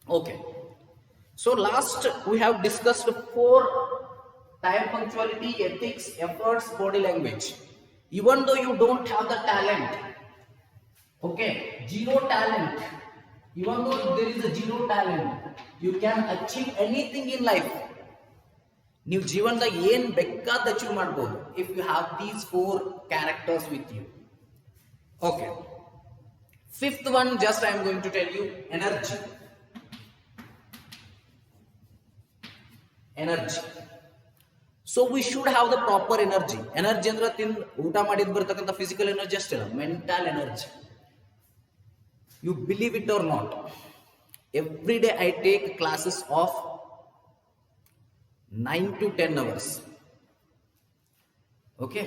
Okay. So last we have discussed four: time, punctuality, ethics, efforts, body language. Even though you don't have the talent, okay, zero talent. Even though there is a zero talent, you can achieve anything in life. ನೀವು ಜೀವನದಾಗ ಏನ್ ಬೇಕಾದ achieve ಮಾಡ್ಬೋದು if you have these four characters with you. Okay, fifth one just I am going to tell you: energy. Energy. So we should have the proper energy. Energy ಅಂದ್ರೆ ತಿಂದು ಊಟ ಮಾಡಿದ್ ಬರ್ತಕ್ಕಂಥ ಫಿಸಿಕಲ್ ಎನರ್ಜಿ ಅಷ್ಟೇ ಅಲ್ಲ, mental energy. You believe it or not, every day I take classes of 9 to 10 hours. Okay,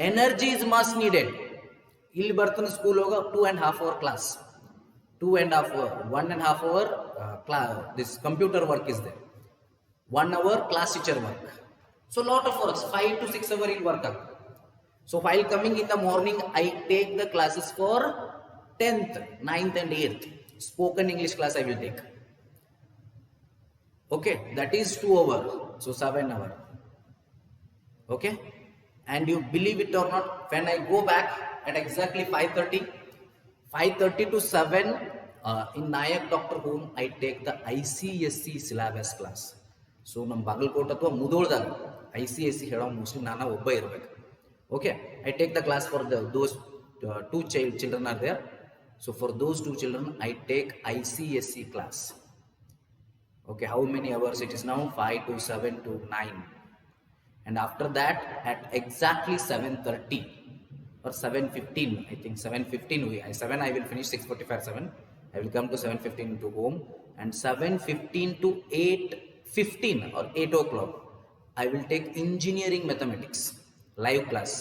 energy is must needed. ಇಲ್ಲಿ ಬರ್ತಾನೆ school ಹೋಗ 2.5 hour class, 2.5 hour, 1.5 hour class. This computer work is there. 1 hour class teacher work. So lot of works, 5 to 6 hour in work. So while coming in the morning, I take the classes for 10th, 9th and 8th. Spoken English class I will take. Okay, that is 2 hour. So 7 hour. Okay, and you believe it or not, when I go back at exactly 5:30 to 7 in Nayak Doctor Home, I take the ICSC syllabus class. So ನಮ್ಮ ಬಾಗಲಕೋಟೆ ಅಥವಾ ಮುಧೋಳದಾಗ ICSC ಹೇಳೋ mostly ನಾನು ಒಬ್ಬ ಇರಬೇಕು. Okay, I take the class for those two children are there. So for those two children, I take ICSC class. Okay, how many hours it is now? 5 to 7 to 9. And after that, at exactly 7:30 or 7:15, I think 7:15, 7 I will finish, 6:45, 7. I will come to 7:15 to home, and 7:15 to 8:15 or 8 o'clock, I will take engineering mathematics, live class.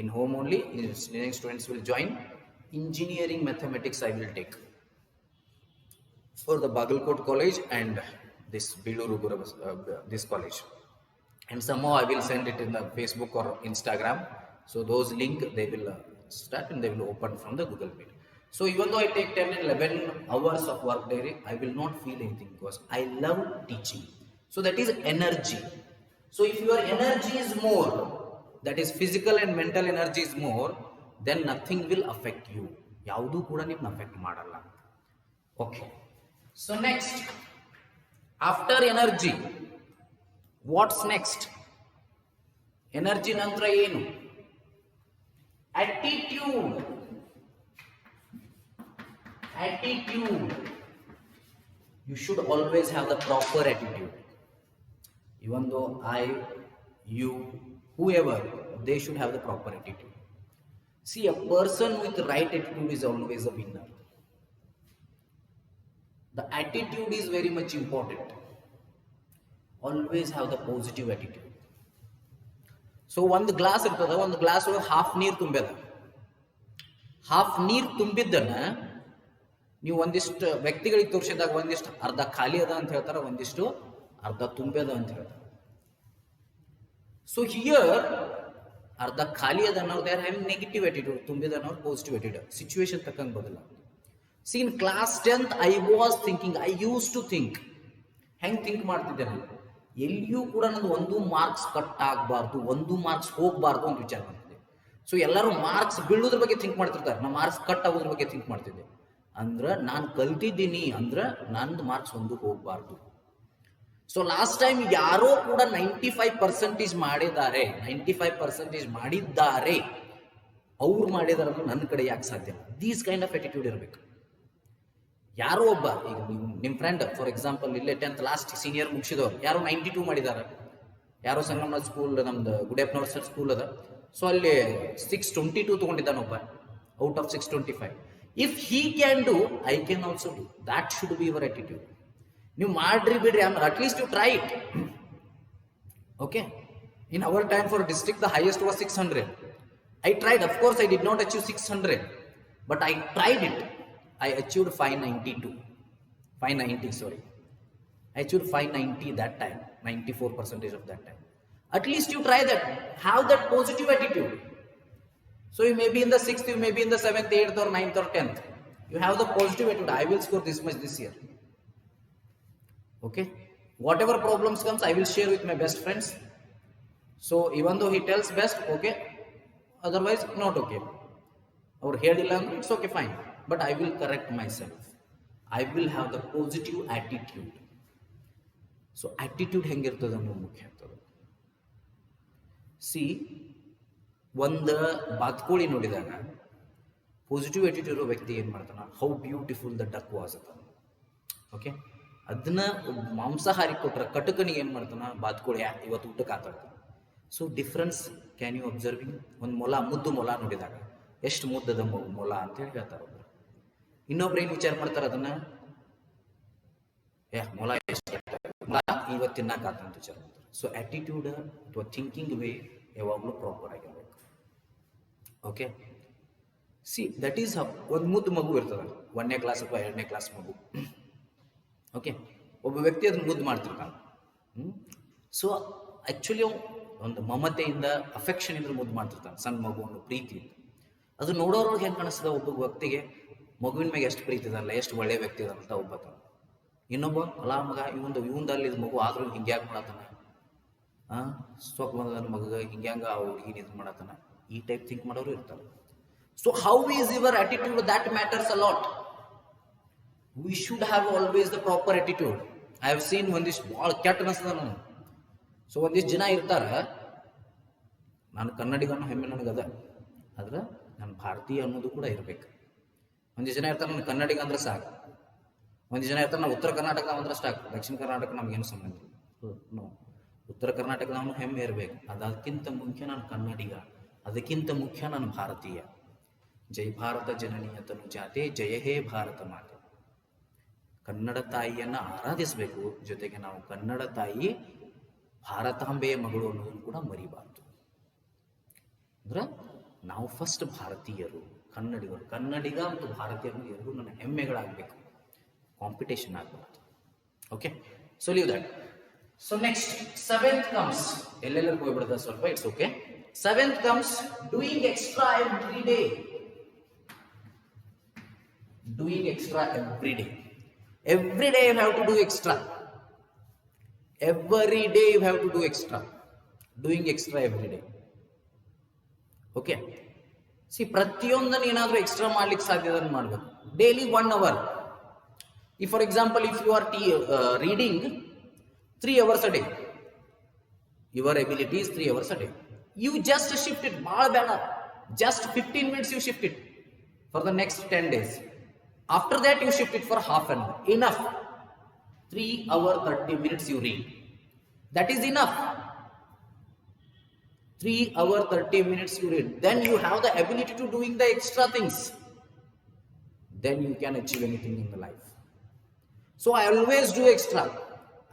In home only, engineering students will join. Engineering mathematics I will take for the Bagalkot college and this Biluru this college, and somehow I will send it in the Facebook or Instagram. So those link they will start and they will open from the Google Meet. So even though I take 10 and 11 hours of work daily, I will not feel anything because I love teaching. So that is energy. So if your energy is more, that is physical and mental energy is more, then nothing will affect you. ಯಾವುದು ಕೂಡ ನಿಮ್ನ affect ಮಾಡಲ್ಲ. Okay, so next after energy what's next? Energy ನಂತರ ಏನು? attitude. Attitude. You should always have the proper attitude. Even though I, you, whoever, they should have the proper attitude. See, a person with the right attitude is always a winner. The attitude is very much important. Always have the positive attitude. So ಒಂದು glass ಇರ್ತದ, ಒಂದು glass ಒಳಗೆ half ನೀರು ತುಂಬ್ಯದ. Half ನೀರು ತುಂಬಿದ್ದನ್ನ ನೀವು ಒಂದಿಷ್ಟು ವ್ಯಕ್ತಿಗಳಿಗೆ ತೋರಿಸಿದಾಗ ಒಂದಿಷ್ಟು ಅರ್ಧ ಖಾಲಿ ಅದ ಅಂತ ಹೇಳ್ತಾರೆ, ಒಂದಿಷ್ಟು ಅರ್ಧ ತುಂಬ್ಯದ ಅಂತ ಹೇಳ್ತಾರೆ. ಸೊ ಹಿಯರ್ ಅರ್ಧ ಖಾಲಿ ಅದ ಅನ್ನೋರು they are having negative attitude, ತುಂಬಿದ ಅನ್ನೋರು ಪಾಸಿಟಿವ್ ಅಟಿಟ್ಯೂಡ್. ಸಿಚುವೇಶನ್ ತಕ್ಕಂಗೆ ಬದಲ. See in class 10th I was thinking, I use to think. ಹೆಂಗೆ ಥಿಂಕ್ ಮಾಡ್ತಿದ್ದೆ ನಾನು? ಎಲ್ಲಿಯೂ ಕೂಡ ನಂದು ಒಂದು ಮಾರ್ಕ್ಸ್ ಕಟ್ ಆಗಬಾರ್ದು, ಒಂದು ಮಾರ್ಕ್ಸ್ ಹೋಗಬಾರ್ದು ಅಂತ ವಿಚಾರ ಮಾಡ್ತಿದ್ದೆ. ಸೊ ಎಲ್ಲರೂ ಮಾರ್ಕ್ಸ್ ಬೀಳೋದ್ರ ಬಗ್ಗೆ ಥಿಂಕ್ ಮಾಡ್ತಿರ್ತಾರೆ, ನಾ ಮಾರ್ಕ್ಸ್ ಕಟ್ ಆಗೋದ್ರ ಬಗ್ಗೆ ಥಿಂಕ್ ಮಾಡ್ತಿದ್ದೆ. ಅಂದ್ರೆ ನಾನು ಕಲ್ತಿದ್ದೀನಿ ಅಂದ್ರೆ ನಂದು ಮಾರ್ಕ್ಸ್ ಒಂದು ಹೋಗಬಾರ್ದು. ಸೊ ಲಾಸ್ಟ್ ಟೈಮ್ ಯಾರೋ ಕೂಡ 95% ಮಾಡಿದ್ದಾರೆ, 95% ಮಾಡಿದ್ದಾರೆ, ಅವ್ರು ಮಾಡಿದಾರೆ ಅಂದ್ರೆ ನನ್ನ ಕಡೆ ಯಾಕೆ ಸಾಧ್ಯ? ದೀಸ್ ಕೈಂಡ್ ಆಫ್ ಅಟಿಟ್ಯೂಡ್ ಇರಬೇಕು. ಯಾರೋ ಒಬ್ಬ, ಈಗ ನಿಮ್ಮ ಫ್ರೆಂಡ್ ಫಾರ್ ಎಕ್ಸಾಂಪಲ್ ಇಲ್ಲೇ 10th ಲಾಸ್ಟ್ ಸೀನಿಯರ್ ಮುಗಿಸಿದವ್ರು ಯಾರೋ 92 ಮಾಡಿದ್ದಾರೆ. ಯಾರೋ ಸಂಗಮ ಸ್ಕೂಲ್, ನಮ್ದು ಗುಡಿಯಪ್ಪನವ್ರ ಸರ್ ಸ್ಕೂಲ್ ಅದ, ಸೊ ಅಲ್ಲಿ 622 ತೊಗೊಂಡಿದ್ದಾನೊಬ್ಬ out of 625. If he can do, I can also do. That should be your attitude. ನೀವು ಮಾಡ್ರಿ ಬಿಡ್ರಿ, ಆಮೇಲೆ at least you try it. Okay, in our time for district the highest was 600. I tried, of course I did not achieve 600, but I tried it. I achieved 590, sorry. I achieved 590 that time, 94% of that time. At least you try that, have that positive attitude. So you may be in the 6th, you may be in the 7th, 8th or 9th or 10th. You have the positive attitude, I will score this much this year. Okay, whatever problems comes, I will share with my best friends. So even though he tells best, okay, otherwise not okay, or ಹೇಳಿಲ್ಲ ಅಂದ್ರೆ it's okay, fine, but I will correct myself. I will have the positive attitude. So attitude ಹೆಂಗಿರ್ತದೆ ಅನ್ನೋದು ಮುಖ್ಯ ಆಗ್ತದೆ. C, ಒಂದು ಬಾತ್ಕೋಳಿ ನೋಡಿದಾಗ positive attitude ಇರೋ ವ್ಯಕ್ತಿ ಏನು ಮಾಡ್ತಾನೆ, how beautiful the duck was ಅಂತ. ಓಕೆ, ಅದನ್ನ ಮಾಂಸಾಹಾರಿ ಕೊಟ್ರೆ ಕಟಕನಿಗೆ ಏನು ಮಾಡ್ತಾನೆ, ಬಾತ್ಕೋಳಿ ಇವತ್ತು ಊಟಕ್ಕೆ ಆತಾಡ್ತಾನೆ. So difference can you observing? ಒಂದು ಮೊಲ, ಮುದ್ದು ಮೊಲ ನೋಡಿದಾಗ ಎಷ್ಟು ಮುದ್ದದ ಮೊಲ ಅಂತೇಳಿ ಹೇಳ್ತಾರೆ ಒಬ್ರು. ಇನ್ನೊಬ್ರು ಏನು ವಿಚಾರ ಮಾಡ್ತಾರೆ, ಅದನ್ನ ಮೊಲ ಎಷ್ಟು ಇವತ್ತು ತಿನ್ನಕಾತಂತ ವಿಚಾರ ಮಾಡ್ತಾರೆ. ಸೊ ಆಟಿಟ್ಯೂಡ್ ಅಥವಾ ಥಿಂಕಿಂಗ್ ವೇ ಯಾವಾಗಲೂ ಪ್ರಾಪರ್ ಆಗಿರ್ಬೇಕು. ಓಕೆ, ಸಿ ದಟ್ ಈಸ್ ಒಂದು ಮುದ್ದು ಮಗು ಇರ್ತದೆ, 1ನೇ ಕ್ಲಾಸ್ ಅಥವಾ 2ನೇ ಕ್ಲಾಸ್ ಮಗು. ಓಕೆ, ಒಬ್ಬ ವ್ಯಕ್ತಿ ಅದನ್ನ ಮುದ್ದು ಮಾಡ್ತಿರ್ತಾನೆ. ಸೊ ಆ್ಯಕ್ಚುಲಿ ಒಂದು ಮಮತೆಯಿಂದ, ಅಫೆಕ್ಷನ್ ಇಂದ ಮುದ್ದು ಮಾಡ್ತಿರ್ತಾನೆ ಸಣ್ಣ ಮಗು ಅನ್ನೋ ಪ್ರೀತಿ. ಅದು ನೋಡೋರೊಳಗೆ ಹೆಂಗೆ ಕಾಣಿಸ್ತದೆ, ಒಬ್ಬ ವ್ಯಕ್ತಿಗೆ ಮಗುವಿನ ಮೇಲೆ ಎಷ್ಟು ಪ್ರೀತಿ ಇದಲ್ಲ, ಎಷ್ಟು ಒಳ್ಳೆ ವ್ಯಕ್ತಿ ಇದೆ ಅಂತ ಒಬ್ಬ. ಇನ್ನೊಬ್ಬ ಅಲ್ಲ ಮಗ ಇವಂದಲ್ಲಿ ಇದು ಮಗು ಆದ್ರೂ ಹಿಂಗೆ ಯಾಕೆ ಮಾಡತ್ತಾನ, ಸ್ವಕ್ ಬಂದ ಮಗ ಹಿಂಗ್ಯಾಂಗ ಆ ಹುಡುಗಿನ ಇದು ಮಾಡತ್ತಾನ, ಈ ಟೈಪ್ ಥಿಂಕ್ ಮಾಡೋರು ಇರ್ತಾರೆ. So how is your attitude, that matters a lot. V should have always the proper attitude. I have seen ಒಂದಿಷ್ಟು ಭಾಳ ಕೆಟ್ಟ ಅನಿಸ್ತದ ನಾನು. ಸೊ ಒಂದಿಷ್ಟು ಜನ ಇರ್ತಾರೆ, ನಾನು ಕನ್ನಡಿಗನ ಹೆಮ್ಮೆ ನನಗದ, ಆದ್ರೆ ನಾನು ಭಾರತೀಯ ಅನ್ನೋದು ಕೂಡ ಇರಬೇಕು. ಒಂದಿಷ್ಟು ಜನ ಇರ್ತಾರೆ, ನಾನು ಕನ್ನಡಿಗ ಅಂದ್ರೆ ಸಾಕು. ಒಂದು ಜನ ಇರ್ತಾರೆ, ನಾವು ಉತ್ತರ ಕರ್ನಾಟಕ ಅಂದ್ರೆ ಸಾಕು, ದಕ್ಷಿಣ ಕರ್ನಾಟಕ ನಮ್ಗೇನು ಸಂಬಂಧ ನೋ. ಉತ್ತರ ಕರ್ನಾಟಕ ನಾವು ಹೆಮ್ಮೆ ಇರಬೇಕು. ಅದಕ್ಕಿಂತ ಮುಖ್ಯ ನಾನು ಕನ್ನಡಿಗ, ಅದಕ್ಕಿಂತ ಮುಖ್ಯ ನಾನು ಭಾರತೀಯ. ಜೈ ಭಾರತ ಜನನೀಯ ತನು ಜಾತೆ, ಜಯ ಹೇ ಭಾರತ ಮಾತೆ. ಕನ್ನಡ ತಾಯಿಯನ್ನ ಆರಾಧಿಸಬೇಕು, ಜೊತೆಗೆ ನಾವು ಕನ್ನಡ ತಾಯಿ ಭಾರತಾಂಬೆಯ ಮಗಳು ಅನ್ನೋದನ್ನು ಕೂಡ ಮರಿಬಾರ್ದು. ಅಂದ್ರೆ ನಾವು ಫಸ್ಟ್ ಭಾರತೀಯರು, ಕನ್ನಡಿಗರು. ಕನ್ನಡಿಗ ಮತ್ತು ಭಾರತೀಯರು ಎರಡೂ ನನ್ನ ಹೆಮ್ಮೆಗಳಾಗಬೇಕು, ಕಾಂಪಿಟೇಷನ್ ಆಗಬಾರ್ದು. Okay, so leave that. So next 7th comes, ಎಲ್ಲೆಲ್ಲರಿಗೂ ಹೋಗ್ಬಿಡ್ತದೆ ಸ್ವಲ್ಪ, it's okay. 7th comes doing extra every day. Doing extra every day. Every day you have to do extra. Every day you have to do extra. Doing extra every day. Okay. See, ಪ್ರತಿಯೊಂದನ್ನು ಏನಾದರೂ extra ಮಾಡ್ಲಿಕ್ಕೆ ಸಾಧ್ಯ ಅದನ್ನು ಮಾಡಬೇಕು. Daily 1 hour. If for example, if you are reading 3 hours a day, your ability is 3 hours a day. You just shift it. ಭಾಳ ಬೇಡ, just 15 minutes you shift it for the next 10 days. After that you shift it for half an hour. Enough. 3 hours 30 minutes you read. That is enough. 3 hours 30 minutes you read. Then you have the ability to doing the extra things. Then you can achieve anything in the life. So I always do extra.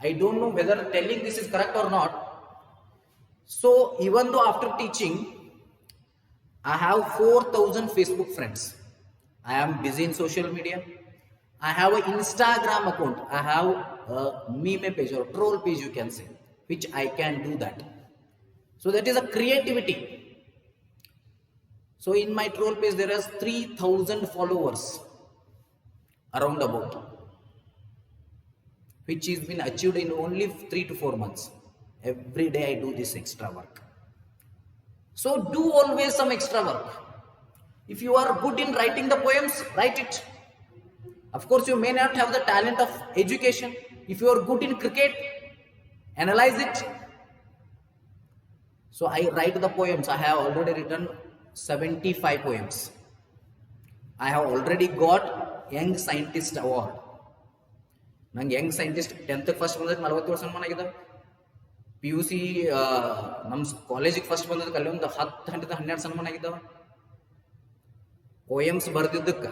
I don't know whether telling this is correct or not. So even though after teaching, I have 4,000 Facebook friends. I am busy in social media. I have an Instagram account. I have a meme page or troll page, you can say, which I can do that. So that is a creativity. So in my troll page there is 3,000 followers around about, which is been achieved in only 3 to 4 months. Every day I do this extra work. So do always some extra work. If you are good in writing the poems, write it. Of course, you may not have the talent of education. If you are good in cricket, analyze it. So I write the poems. I have already written 75 poems. I have already got Young Scientist Award. ನಂಗೆ Young scientist 10th first ಬಂದಕ್ಕೆ 40 ವರ್ಷ ಸನ್ಮಾನ ಆಗಿದೆ. PUC ನಮ್ಮ ಕಾಲೇಜಿಗೆ first ಬಂದದಕ್ಕೆ ಅಲ್ಲಿ ಒಂದು 10 12 ಸನ್ಮಾನ ಆಗಿದ್ದಾವೆ. ಪೋಯಮ್ಸ್ ಬರೆದಿದ್ದಕ್ಕೆ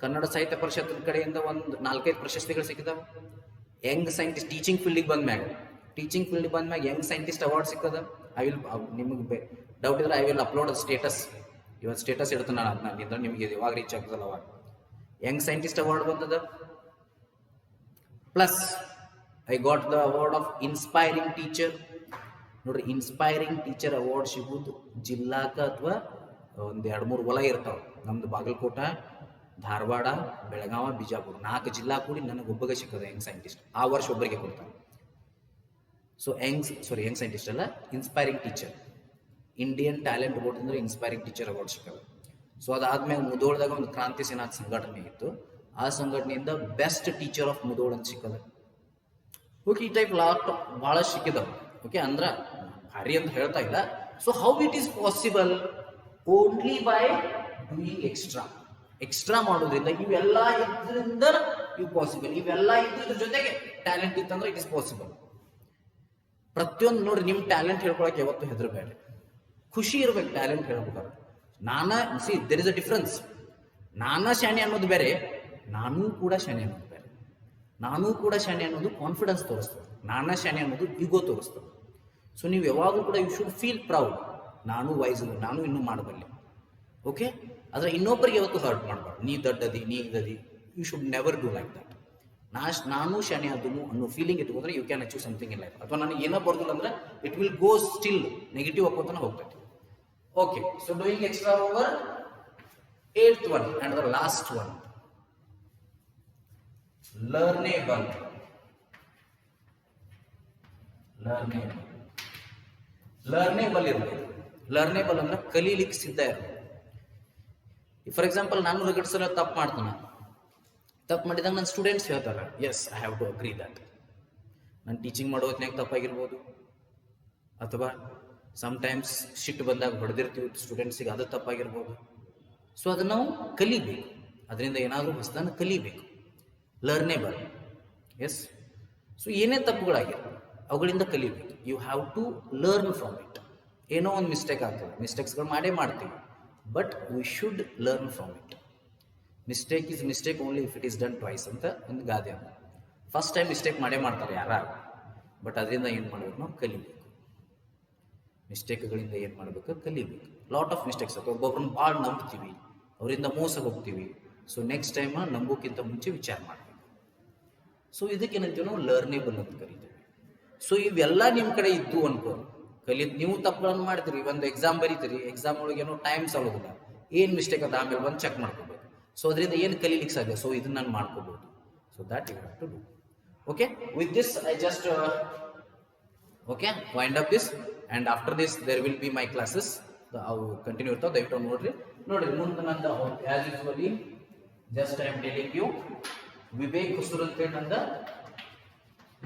ಕನ್ನಡ ಸಾಹಿತ್ಯ ಪರಿಷತ್ ಕಡೆಯಿಂದ ಒಂದು 4-5 ಪ್ರಶಸ್ತಿಗಳು ಸಿಕ್ಕಿದಾವೆ. ಯಂಗ್ ಸೈಂಟಿಸ್ಟ್ ಟೀಚಿಂಗ್ ಫೀಲ್ಡಿಗೆ ಬಂದ್ಮ್ಯಾಗ ಯಂಗ್ ಸೈಂಟಿಸ್ಟ್ ಅವಾರ್ಡ್ ಸಿಕ್ಕದ. ಐ ವಿಲ್, ನಿಮಗೆ ಡೌಟ್ ಇದ್ರೆ ಐ ವಿಲ್ ಅಪ್ಲೋಡ್ ಸ್ಟೇಟಸ್. ಇವತ್ತು ಸ್ಟೇಟಸ್ ಇಡ್ತೀನಿ ನಾನು, ಅದನ್ನ ನಿಮಗೆ ಯಾವಾಗ ರೀಚ್ ಆಗ್ತದಲ್ಲ ಅವಾಗ. ಯಂಗ್ ಸೈಂಟಿಸ್ಟ್ ಅವಾರ್ಡ್ ಬಂದದ. Plus I got the award of inspiring teacher. ನೋಡ್ರಿ, ಇನ್ಸ್ಪೈರಿಂಗ್ ಟೀಚರ್ ಅವಾರ್ಡ್ ಸಿಗೋದು ಜಿಲ್ಲಾಕ ಅಥವಾ ಒಂದು 2-3 ಹೊಲ ಇರ್ತಾವೆ. ನಮ್ದು ಬಾಗಲಕೋಟ, ಧಾರವಾಡ, ಬೆಳಗಾವ, ಬಿಜಾಪುರ 4 ಜಿಲ್ಲಾ ಕೂಡಿ ನನಗೆ ಒಬ್ಬಗೆ ಸಿಕ್ಕದ ಯಂಗ್ ಸೈಂಟಿಸ್ಟ್. ಆ ವರ್ಷ ಒಬ್ಬರಿಗೆ ಕೊಡ್ತಾರೆ. ಸೊ ಯಂಗ್ ಸೈಂಟಿಸ್ಟ್ ಅಲ್ಲ, inspiring teacher. Indian talent award ಅಂದ್ರೆ ಇನ್ಸ್ಪೈರಿಂಗ್ ಟೀಚರ್ ಅವಾರ್ಡ್ ಸಿಕ್ಕದ. ಸೊ ಅದಾದ್ಮೇಲೆ ಮುಧೋಳದಾಗ ಒಂದು ಕ್ರಾಂತಿ ಸೇನಾ ಸಂಘಟನೆ ಇತ್ತು. ಆ ಸಂಘಟನೆಯಿಂದ ಬೆಸ್ಟ್ ಟೀಚರ್ ಆಫ್ ಮುಧೋಳ್ ಅಂತ ಸಿಕ್ಕದ. ಓಕೆ, ಈ ಟೈಪ್ ಭಾಳ ಸಿಕ್ಕಿದವು. ಓಕೆ, ಅಂದ್ರೆ ಭಾರಿ ಅಂತ ಹೇಳ್ತಾ ಇಲ್ಲ. So how it is possible? Only by doing extra ಮಾಡೋದ್ರಿಂದ. ಇವೆಲ್ಲ ಇದ್ರಿಂದ ಇವು ಪಾಸಿಬಲ್. ಇವೆಲ್ಲ ಇದ್ರ ಜೊತೆಗೆ ಟ್ಯಾಲೆಂಟ್ ಇತ್ತಂದ್ರೆ ಇಟ್ ಇಸ್ ಪಾಸಿಬಲ್. ಪ್ರತಿಯೊಂದು ನೋಡ್ರಿ, ನಿಮ್ಮ ಟ್ಯಾಲೆಂಟ್ ಹೇಳ್ಕೊಳಕ್ಕೆ ಯಾವತ್ತು ಹೆದರಬೇಡ. ಖುಷಿ ಇರ್ಬೇಕು ಟ್ಯಾಲೆಂಟ್ ಹೇಳ್ಬೇಕಾದ್ರೆ. There is a difference. ನಾನಾ ಶಾಣೆ ಅನ್ನೋದು ಬೇರೆ, ನಾನೂ ಕೂಡ ಶಾಣೆ ಅನ್ನೋದು ಬೇರೆ. ನಾನೂ ಕೂಡ ಶಾಣೆ ಅನ್ನೋದು ಕಾನ್ಫಿಡೆನ್ಸ್ ತೋರಿಸ್ತದೆ, ನಾನಾ ಶಾಣೆ ಅನ್ನೋದು ಈಗೋ ತೋರಿಸ್ತದೆ. ಸೊ ನೀವು ಯಾವಾಗಲೂ ಕೂಡ ಯು ಶುಡ್ ಫೀಲ್ ಪ್ರೌಡ್. ನಾನು ವೈಸ್, ನಾನು ಇನ್ನೂ ಮಾಡಬಲ್ಲೆ. ಓಕೆ, ಆದರೆ ಇನ್ನೊಬ್ಬರಿಗೆ ಯಾವತ್ತು ಹರ್ಟ್ ಮಾಡಬಾರ್ದು. ನೀ ದೊಡ್ಡದಿ, ನೀ ಇದದಿ. You should never do like that. ನಾನು ಶಾಣೆ ಅದನ್ನು ಅನ್ನೋ ಫೀಲಿಂಗ್ ಇಟ್ಕೊಂಡ್ರೆ you can achieve something in life. ಅಥವಾ ನನಗೆ ಏನೋ ಬರ್ದಿಲ್ಲ ಅಂದ್ರೆ it will go still negative ಹಾಕೋತಾನೆ ಹೋಗ್ತೈತಿ. Okay, so doing extra over 8th one and the last one, learnable. ಇರಬೇಕು. ಲರ್ನೇಬಲ್ ಅಂದ್ರೆ ಕಲೀಲಿಕ್ಕೆ ಸಿದ್ಧ ಇರಬೇಕು. ಫಾರ್ ಎಕ್ಸಾಂಪಲ್, ನಾನು ರಗಡ್ಸಲ ತಪ್ಪು ಮಾಡಿದಾಗ ನನ್ನ ಸ್ಟೂಡೆಂಟ್ಸ್ ಹೇಳ್ತಾರೆ, yes I have to agree that. ನಾನು ಟೀಚಿಂಗ್ ಮಾಡೋ ಹೊತ್ನಾಗ ತಪ್ಪಾಗಿರ್ಬೋದು, ಅಥವಾ ಸಮ್ಟೈಮ್ಸ್ ಶಿಟ್ ಬಂದಾಗ ಹೊಡೆದಿರ್ತೀವಿ ಸ್ಟೂಡೆಂಟ್ಸಿಗೆ, ಅದು ತಪ್ಪಾಗಿರ್ಬೋದು. ಸೊ ಅದನ್ನು ನಾವು ಕಲಿಬೇಕು, ಅದರಿಂದ ಏನಾದರೂ ಹೊಸದನ್ನು ಕಲಿಬೇಕು. ಲರ್ನೇಬಲ್, ಎಸ್. ಸೊ ಏನೇ ತಪ್ಪುಗಳಾಗಿರ್ಬೋದು ಅವುಗಳಿಂದ ಕಲಿಬೇಕು. You have to learn from it. ಏನೋ ಒಂದು ಮಿಸ್ಟೇಕ್ ಆಗ್ತದೆ, ಮಿಸ್ಟೇಕ್ಸ್ಗಳು ಮಾಡ್ತೀವಿ, but we should learn from it. Mistake is mistake only if it is done twice ಅಂತ ಒಂದು ಗಾದೆ ಅದ. ಫಸ್ಟ್ ಟೈಮ್ ಮಿಸ್ಟೇಕ್ ಮಾಡ್ತಾರೆ ಯಾರು, ಬಟ್ ಅದರಿಂದ ಏನು ಮಾಡಬೇಕು, ನಾವು ಕಲಿಬೇಕು. ಮಿಸ್ಟೇಕ್ಗಳಿಂದ ಏನು ಮಾಡಬೇಕು, ಕಲಿಬೇಕು. ಲಾಟ್ ಆಫ್ ಮಿಸ್ಟೇಕ್ಸ್ ಅಥವಾ ಒಬ್ಬೊಬ್ಬರನ್ನ ಭಾಳ ನಂಬ್ತೀವಿ, ಅವರಿಂದ ಮೋಸ ಹೋಗ್ತೀವಿ. ಸೊ ನೆಕ್ಸ್ಟ್ ಟೈಮ್ ನಂಬೋಕ್ಕಿಂತ ಮುಂಚೆ ವಿಚಾರ ಮಾಡಬೇಕು. ಸೊ ಇದಕ್ಕೇನಂತೀವಿ ನಾವು ಲರ್ನೇಬಲ್ ಅಂತ ಕರಿತೀವಿ. ಸೊ ಇವೆಲ್ಲ ನಿಮ್ಮ ಕಡೆ ಇದ್ದು ಅನ್ಕೋ, ನೀವು ತಪ್ಪುಗಳನ್ನು ಮಾಡ್ತೀರಿ. ಒಂದು ಎಕ್ಸಾಮ್ ಬರೀತೀರಿ, ಎಕ್ಸಾಮ್ ಒಳಗೆ ಏನೋ ಟೈಮ್ ಸಾಲೋದಿಲ್ಲ, ಏನು ಮಿಸ್ಟೇಕ್ ಅದ ಆಮೇಲೆ ಒಂದು ಚೆಕ್ ಮಾಡ್ಕೋಬೇಕು. ಸೊ ಅದರಿಂದ ಏನು ಕಲೀಲಿಕ್ಕೆ ಸಾಧ್ಯ, ಸೊ ಇದನ್ನ ನಾನು ಮಾಡ್ಕೋಬಹುದು. So that you have to do. Okay, with this I just wind up this, and after this there will be my classes. ಅವು ಕಂಟಿನ್ಯೂ ಇರ್ತಾವೆ, ದಯವಿಟ್ಟು ನೋಡ್ರಿ ಮುಂದೆ ನಂದು as usually just I am telling you Vivek Hosur ಅಂತ ಹೇಳಿ ನಂದ.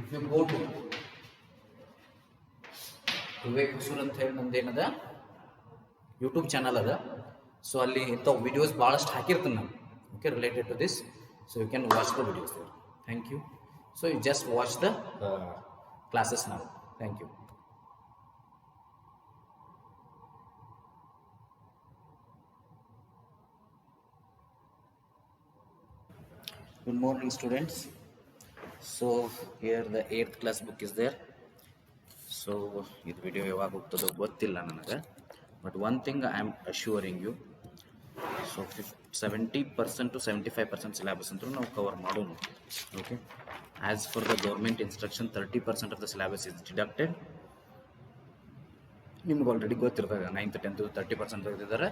If you go to Vivek Hosur ಅಂತ ಹೇಳಿ ನಂದೇನದ ಯೂಟ್ಯೂಬ್ ಚಾನಲ್ ಅದ. ಸೊ ಅಲ್ಲಿ ಇಂಥವು ವಿಡಿಯೋಸ್ ಭಾಳಷ್ಟು ಹಾಕಿರ್ತೀನಿ ನಾನು, okay, related to this. So you can watch the videos there. Thank you. So you just watch the classes ನಾವು. Thank you. Good morning, students. So here the 8th class book is there. So this video ಯಾವಾಗ ಹೋಗ್ತದೋ ಗೊತ್ತಿಲ್ಲ ನನಗೆ, but one thing I am assuring you. So 70% to 75% syllabus ಅಂತೂ ನಾವು cover ಮಾಡೋಣ. Okay, as far the government instruction 30% of the syllabus is deducted. ನಿಮ್ಗೆ already ಗೊತ್ತಿರ್ತದೆ, 9th 10th 30% ತೆಗೆದಿದ್ದಾರೆ,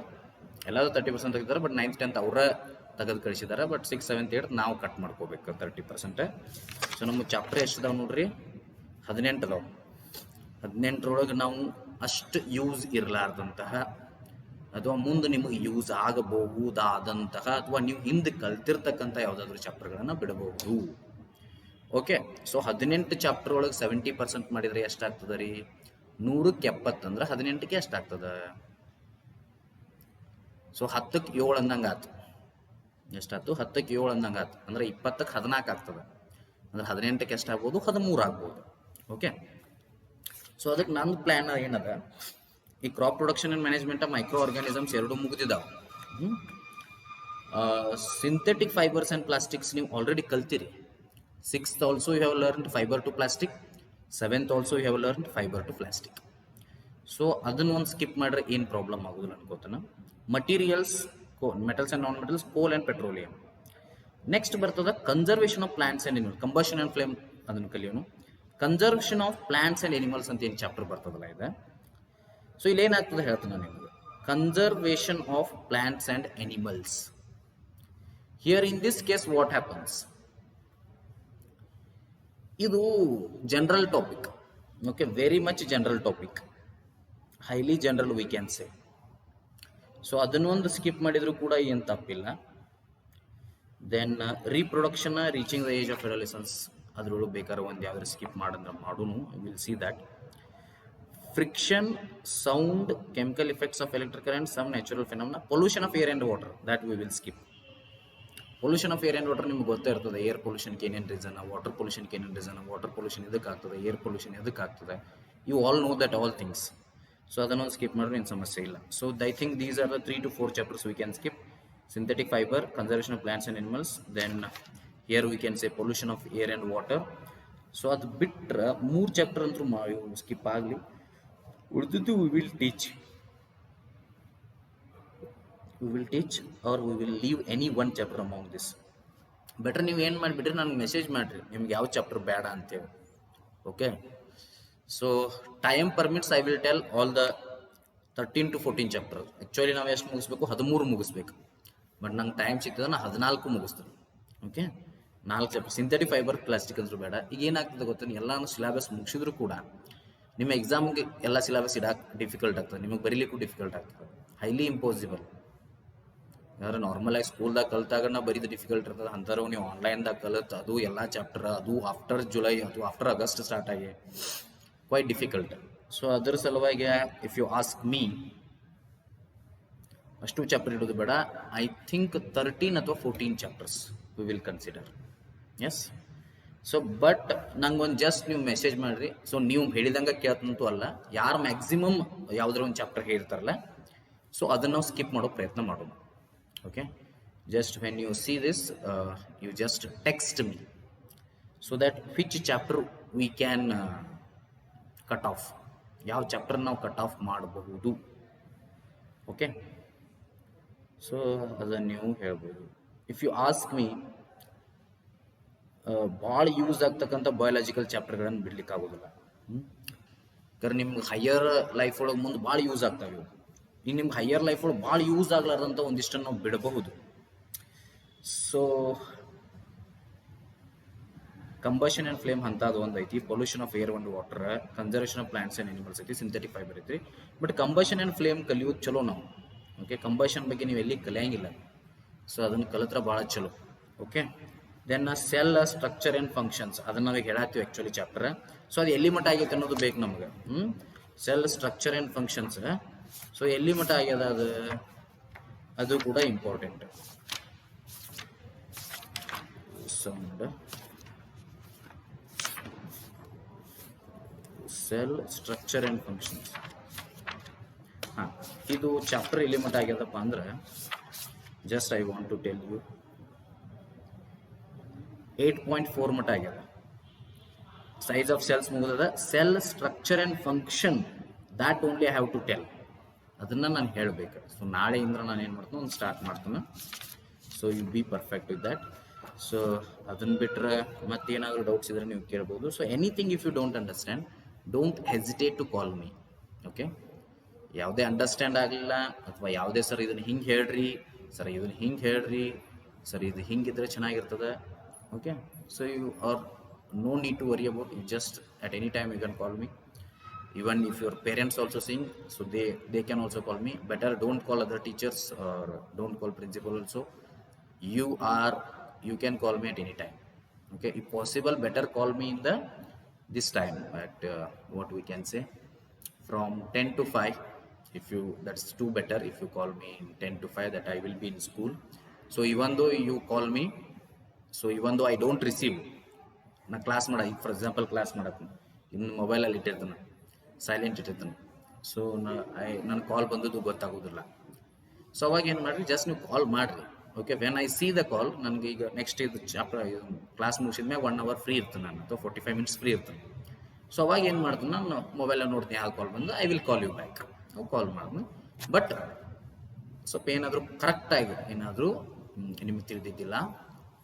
ಎಲ್ಲರೂ 30% ತೆಗೆದಿದ್ದಾರೆ. ಬಟ್ 9th 10th ಅವರ ತೆಗೆದು ಕಳಿಸಿದ್ದಾರೆ. ಬಟ್ 6th 7th 8th ನಾವು ಕಟ್ ಮಾಡ್ಕೋಬೇಕು 30%. ಸೊ ನಮ್ಮ ಚಾಪ್ಟರ್ ಎಷ್ಟಿದಾವೆ ನೋಡ್ರಿ, 18 ಅದಾವೆ. 18ರೊಳಗೆ ನಾವು ಅಷ್ಟು ಯೂಸ್ ಇರಲಾರ್ದಂತಹ ಅಥವಾ ಮುಂದೆ ನಿಮಗೆ ಯೂಸ್ ಆಗಬಹುದಾದಂತಹ ಅಥವಾ ನೀವು ಹಿಂದೆ ಕಲ್ತಿರ್ತಕ್ಕಂಥ ಯಾವುದಾದ್ರೂ ಚಾಪ್ಟರ್ಗಳನ್ನು ಬಿಡಬಹುದು. ಓಕೆ, ಸೊ 18 ಚಾಪ್ಟರ್ ಒಳಗೆ 70% ಮಾಡಿದರೆ ಎಷ್ಟಾಗ್ತದೆ ರೀ? 100ಕ್ಕೆ 70 ಅಂದ್ರೆ 18ಕ್ಕೆ ಎಷ್ಟಾಗ್ತದೆ? ಸೊ 10ಕ್ಕೆ 7 ಅಂದಂಗೆ ಆಯ್ತು. ಎಷ್ಟಾಯ್ತು? 10ಕ್ಕೆ 7 ಅಂದಂಗೆ ಆಯ್ತು. ಅಂದರೆ 20ಕ್ಕೆ 14 ಆಗ್ತದೆ. ಅಂದ್ರೆ 18ಕ್ಕೆ ಎಷ್ಟಾಗ್ಬೋದು? 13 ಆಗ್ಬೋದು. ಓಕೆ, ಸೊ ಅದಕ್ಕೆ ನನ್ನ ಪ್ಲ್ಯಾನ್ ಏನದ, ಈ crop production and management of micro organisms ಎರಡು ಮುಗಿದಿದ್ದಾವೆ. ಸಿಂಥೆಟಿಕ್ ಫೈಬರ್ಸ್ ಆ್ಯಂಡ್ ಪ್ಲಾಸ್ಟಿಕ್ಸ್ ನೀವು ಆಲ್ರೆಡಿ ಕಲ್ತಿರಿ. 6th also you have learned fibre to plastic, 7th also you have learned fibre to plastic. So ಅದನ್ನು ಒಂದು ಸ್ಕಿಪ್ ಮಾಡ್ರೆ ಏನು ಪ್ರಾಬ್ಲಮ್ ಆಗೋದಿಲ್ಲ ಅನ್ಕೋತಾನೆ. Materials, metals and non metals, coal and petroleum. Next ಬರ್ತದೆ conservation of plants and animals, combustion and flame, ಅದನ್ನು ಕಲಿಯೋನು. Conservation of plants and animals ಅಂತ ಏನು ಚಾಪ್ಟರ್ ಬರ್ತದಲ್ಲ ಇದೆ. ಸೊ ಇಲ್ಲೇನಾಗ್ತದೆ ಹೇಳ್ತೀನಿ ನಾನು ನಿಮಗೆ. Conservation of plants and animals, Here in this case what happens, ಇದು general topic, okay, very much general topic, highly general we can say. So ಅದನ್ನೊಂದು skip ಮಾಡಿದ್ರು ಕೂಡ ಏನು ತಪ್ಪಿಲ್ಲ. Then reproduction reaching the age of adolescence, ಅದರೊಳಗೆ ಬೇಕಾದ್ರೆ ಒಂದು ಯಾವ್ದಾರು ಸ್ಕಿಪ್ ಮಾಡಂದ್ರೆ ಮಾಡೋನು, will see that. Friction, sound, chemical effects of electric current, some natural phenomena, pollution of air and water, that we will skip. Pollution of air and water ನಿಮ್ಗೆ ಗೊತ್ತೇ ಇರ್ತದೆ. Air ಪೊಲ್ಯೂಷನ್ಗೆ ಏನೇನು ರೀಸನ್, ವಾಟರ್ ಪೊಲ್ಯೂಷನ್ಗೆ ಏನೇನು reason, water pollution ಎದಕ್ಕೆ ಆಗ್ತದೆ, air pollution ಎದಕ್ಕೆ ಆಗ್ತದೆ, you all know that all things. So ಅದನ್ನೊಂದು ಸ್ಕಿಪ್ ಮಾಡಿದ್ರೆ ಏನು ಸಮಸ್ಯೆ ಇಲ್ಲ. So I think these are the 3 to 4 chapters we can skip. Synthetic fibre, conservation of plants and animals, then here we can say pollution of air and water. So ಅದು ಬಿಟ್ಟರೆ 3 chapter ಅಂತೂ skip ಆಗಲಿ, ಉಳಿದಿದ್ದು we will teach or we will leave any one chapter among this. Better ನೀವು ಏನು ಮಾಡಿಬಿಟ್ರಿ, ನನಗೆ message ಮಾಡಿರಿ ನಿಮ್ಗೆ ಯಾವ ಚಾಪ್ಟರ್ ಬೇಡ ಅಂತೇಳಿ. Okay, so time permits I will tell all the 13 to 14 chapter. Actually ನಾವು ಎಷ್ಟು ಮುಗಿಸ್ಬೇಕು, 13 ಮುಗಿಸ್ಬೇಕು. ಬಟ್ ನಂಗೆ ಟೈಮ್ ಸಿಗ್ತದೆ, ನಾನು 14 ಮುಗಿಸ್ತೀನಿ. Okay, 4 chapter. Synthetic fibre, plastic ಅಂದ್ರೂ ಬೇಡ. ಈಗ ಏನಾಗ್ತದೆ ಗೊತ್ತಾ, ಎಲ್ಲಾನು ಸಿಲೆಬಸ್ ಮುಗಿಸಿದ್ರು ಕೂಡ ನಿಮ್ಮ ಎಕ್ಸಾಮ್ಗೆ ಎಲ್ಲ ಸಿಲೆಬಸ್ ಇಡಕ್ಕೆ ಡಿಫಿಕಲ್ಟ್ ಆಗ್ತದೆ, ನಿಮಗೆ ಬರೀಲಿಕ್ಕೂ ಡಿಫಿಕಲ್ಟ್ ಆಗ್ತದೆ, ಹೈಲಿ ಇಂಪಾಸಿಬಲ್. ಯಾರು ನಾರ್ಮಲಾಗಿ ಸ್ಕೂಲ್ದಾಗ ಕಲ್ತಾಗ ನಾವು ಬರೀದು ಡಿಫಿಕಲ್ಟ್ ಇರ್ತದೆ, ಅಂಥವ್ರು ನೀವು ಆನ್ಲೈನ್ದಾಗ ಕಲಿತು ಅದು ಎಲ್ಲ ಚಾಪ್ಟರ್, ಅದು ಆಫ್ಟರ್ ಜುಲೈ, ಅದು ಆಫ್ಟರ್ ಆಗಸ್ಟ್ ಸ್ಟಾರ್ಟ್ ಆಗಿ ಕ್ವೈಟ್ ಡಿಫಿಕಲ್ಟ್. ಸೊ ಅದರ ಸಲುವಾಗಿ ಇಫ್ ಯು ಆಸ್ಕ್ ಮೀ, ಅಷ್ಟು ಚಾಪ್ಟರ್ ಇಡೋದು ಬೇಡ. ಐ ಥಿಂಕ್ 13 ಅಥವಾ 14 chapters we will consider. Yes, so but ನಂಗೊಂದು ಜಸ್ಟ್ ನೀವು ಮೆಸೇಜ್ ಮಾಡಿರಿ. ಸೊ ನೀವು ಹೇಳಿದಂಗೆ ಕೇಳ್ತಂತೂ ಅಲ್ಲ, ಯಾರು ಮ್ಯಾಕ್ಸಿಮಮ್ ಯಾವುದಾರ ಒಂದು ಚಾಪ್ಟರ್ ಹೇಳಿರ್ತಾರಲ್ಲ, ಸೊ ಅದನ್ನು ನಾವು ಸ್ಕಿಪ್ ಮಾಡೋ ಪ್ರಯತ್ನ ಮಾಡೋಣ. Okay, just when you see this, you just text me so that which chapter we can cut off, ಯಾವ ಚಾಪ್ಟರ್ ನಾವು ಕಟ್ ಆಫ್ ಮಾಡಬಹುದು. ಓಕೆ, ಸೊ ಅದನ್ನು ನೀವು ಹೇಳ್ಬೋದು. ಇಫ್ ಯು ಆಸ್ಕ್ ಮೀ, ಭಾಳ ಯೂಸ್ ಆಗ್ತಕ್ಕಂಥ ಬಯಾಲಜಿಕಲ್ ಚಾಪ್ಟರ್ಗಳನ್ನು ಬಿಡ್ಲಿಕ್ಕೆ ಆಗೋದಿಲ್ಲ. ಯಾಕಂದ್ರೆ ನಿಮ್ಗೆ ಹೈಯರ್ ಲೈಫ್ ಒಳಗೆ ಮುಂದೆ ಭಾಳ ಯೂಸ್ ಆಗ್ತಾವೆ. ಈಗ ನಿಮ್ಗೆ ಹೈಯರ್ ಲೈಫ್ ಒಳಗೆ ಭಾಳ ಯೂಸ್ ಆಗ್ಲಾರ್ದಂಥ ಒಂದಿಷ್ಟನ್ನು ನಾವು ಬಿಡಬಹುದು. ಸೊ ಕಂಬಷನ್ ಆ್ಯಂಡ್ ಫ್ಲೇಮ್ ಅಂತದ್ದು ಒಂದು ಐತಿ, pollution of air and water, conservation of plants and animals ಐತಿ, ಸಿಂಥೆಟಿಕ್ ಫೈಬರ್ ಐತಿ. ಬಟ್ ಕಂಬಷನ್ ಆ್ಯಂಡ್ ಫ್ಲೇಮ್ ಕಲಿಯೋದು ಚಲೋ ನಾವು. ಓಕೆ, ಕಂಬಷನ್ ಬಗ್ಗೆ ನೀವು ಎಲ್ಲಿ ಕಲಿಯಂಗಿಲ್ಲ, ಸೊ ಅದನ್ನು ಕಲಿತ್ರೆ ಭಾಳ ಚಲೋ. Okay, then cell structure and functions, ಅದನ್ನು ನಾವೀಗ ಹೇಳತ್ತೀವಿ ಆ್ಯಕ್ಚುಲಿ ಚಾಪ್ಟರ್. ಸೊ ಅದು ಎಲ್ಲಿ ಮಟ್ಟ ಆಗೈತೆ ಅನ್ನೋದು ಬೇಕು ನಮ್ಗೆ. Cell structure and functions, so ಎಲ್ಲಿ ಮಟ್ಟ ಆಗ್ಯದ ಅದು ಕೂಡ important. Sound, cell structure and functions. ಹಾಂ, ಇದು ಚಾಪ್ಟರ್ ಎಲ್ಲಿ ಮಟ್ಟ ಆಗ್ಯದಪ್ಪ ಅಂದ್ರೆ, just I want to tell you 8.4 ಮಟ್ಟ ಆಗ್ಯದ. ಸೈಜ್ ಆಫ್ ಸೆಲ್ಸ್ ಮುಗಿದದ. Cell structure and function, that only I have to tell, ಅದನ್ನು ನಾನು ಹೇಳಬೇಕು. ಸೊ ನಾಳೆಯಿಂದ ನಾನು ಏನು ಮಾಡ್ತೀನಿ, ಒಂದು ಸ್ಟಾರ್ಟ್ ಮಾಡ್ತೀನಿ. So you be perfect with that. So ಅದನ್ನು ಬಿಟ್ಟರೆ ಮತ್ತೇನಾದರೂ ಡೌಟ್ಸ್ ಇದ್ದರೆ ನೀವು ಕೇಳ್ಬೋದು. So anything if you don't understand, don't hesitate to call me. Okay, ಯಾವುದೇ ಅಂಡರ್ಸ್ಟ್ಯಾಂಡ್ ಆಗಲಿಲ್ಲ ಅಥವಾ ಯಾವುದೇ ಸರ್ ಇದನ್ನು ಹಿಂಗೆ ಹೇಳ್ರಿ, ಸರ್ ಇದನ್ನು ಹಿಂಗೆ ಹೇಳ್ರಿ, ಸರ್ ಇದು ಹಿಂಗಿದ್ರೆ ಚೆನ್ನಾಗಿರ್ತದೆ. Okay, so you are no need to worry about, you just at any time you can call me. Even if your parents also sing, so they can also call me. Better don't call other teachers or don't call principal also. You can call me at any time. Okay, if possible, better call me in this time at what we can say from 10 to 5. That's too better if you call me in 10 to 5, that I will be in school. So even though you call me, so even though I don't receive, na class mada, for example class ಮಾಡಕ್ಕೆ ಇನ್ನು ಮೊಬೈಲಲ್ಲಿ ಇಟ್ಟಿರ್ತಾನೆ, silent ಇಟ್ಟಿರ್ತಾನೆ. So ನನ್ನ ಕಾಲ್ ಬಂದದ್ದು ಗೊತ್ತಾಗೋದಿಲ್ಲ. So ಅವಾಗ ಏನು ಮಾಡಿರಿ, just ನೀವು ಕಾಲ್ ಮಾಡಿರಿ. Okay, when I C the call, ನನಗೆ ಈಗ ನೆಕ್ಸ್ಟ್ ಇದು ಚಾಪ್ಟರ್ ಕ್ಲಾಸ್ ಮುಗಿಸಿದ ಮ್ಯಾಗ 1 hour ಫ್ರೀ ಇರ್ತಾನೆ ನಾನು, ಅಥವಾ 45 minutes ಫ್ರೀ ಇರ್ತಾನೆ. ಸೊ ಅವಾಗ ಏನು ಮಾಡ್ತೀನಿ, ನಾನು ಮೊಬೈಲಲ್ಲಿ ನೋಡ್ತೀನಿ ಯಾವ ಕಾಲ್ ಬಂದು, I will call you back. Call ಮಾಡಿದ್ನು. ಬಟ್ ಸ್ವಲ್ಪ ಏನಾದರೂ ಕರೆಕ್ಟಾಗಿ ಏನಾದರೂ ನಿಮಗೆ ತಿಳಿದಿದ್ದಿಲ್ಲ,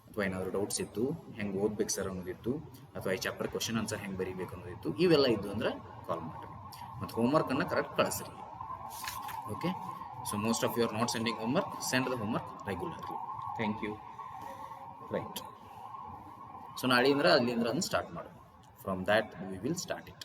ಅಥವಾ ಏನಾದರೂ ಡೌಟ್ಸ್ ಇತ್ತು, ಹೆಂಗೆ ಓದ್ಬೇಕು ಸರ್ ಅನ್ನೋದಿತ್ತು, ಅಥವಾ ಈ ಚಾಪ್ಟರ್ ಕ್ವಶನ್ ಆನ್ಸರ್ ಹೆಂಗೆ ಬರೀಬೇಕು ಅನ್ನೋದಿತ್ತು, ಇವೆಲ್ಲ ಇದ್ದು ಅಂದರೆ ಕಾಲ್ ಮಾಡಿರಿ. ಮತ್ತು ಹೋಮ್ವರ್ಕನ್ನು ಕರೆಕ್ಟ್ ಕಳಿಸ್ರಿ. Okay, so most of you are not sending homework, send the homework regularly. Thank you. Right. So ನಾಳೆಯಿಂದ ಅಲ್ಲಿಂದ ಸ್ಟಾರ್ಟ್ ಮಾಡು. From that we will start it.